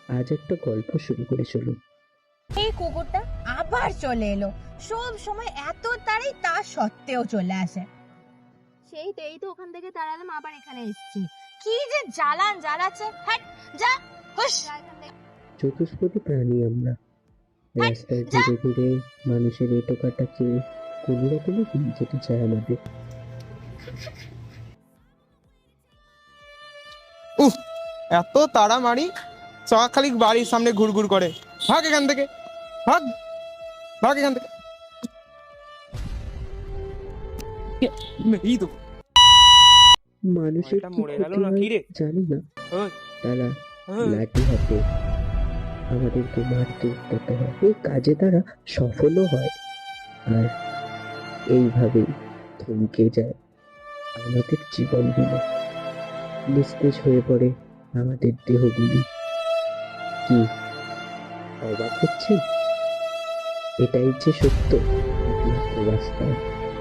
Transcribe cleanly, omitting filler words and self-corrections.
আজ একটা গল্প শুরু করে চলুন। এই কুকুরটা আবার চলে এলো। সব সময় এত তাড়াই তা সত্ত্বেও চলে আসে। এই তো ওখান থেকে তাড়ালাম, আবার এখানে এসেছি। কি যে জ্বালান জ্বালাচ্ছে। হ্যাট, যা, হুশ, যা এখান থেকে। চতুষ্পদী প্রাণী আমরা, হ্যাট, রাস্তায় যা। ঘুরে ঘুরে মানুষের এটো কাটা খেয়ে কোনো রকমে দিন যেতে চায় আমাদের। উফ, এত তাড়া মারি চা খালি বাড়ির সামনে ঘুরঘুর করে। ভাগ এখান থেকে, ভাগ, ভাগ এখান থেকে। এই তো মানুষের এটা কি মরে গেল ক্ষতি না হয় কি রে? জানি না, ওই, তারা ওই। লাঠি হাতে আমাদেরকে মারতে উঠতে হয়, এই কাজে তারা সফলও হয়। আর এইভাবেই থমকে যায় আমাদের জীবনগুলো, নিস্তেজ হয়ে পড়ে আমাদের দেহগুলি। কি অবাক হচ্ছেন? এটাই যে সত্য, একমাত্র বাস্তব।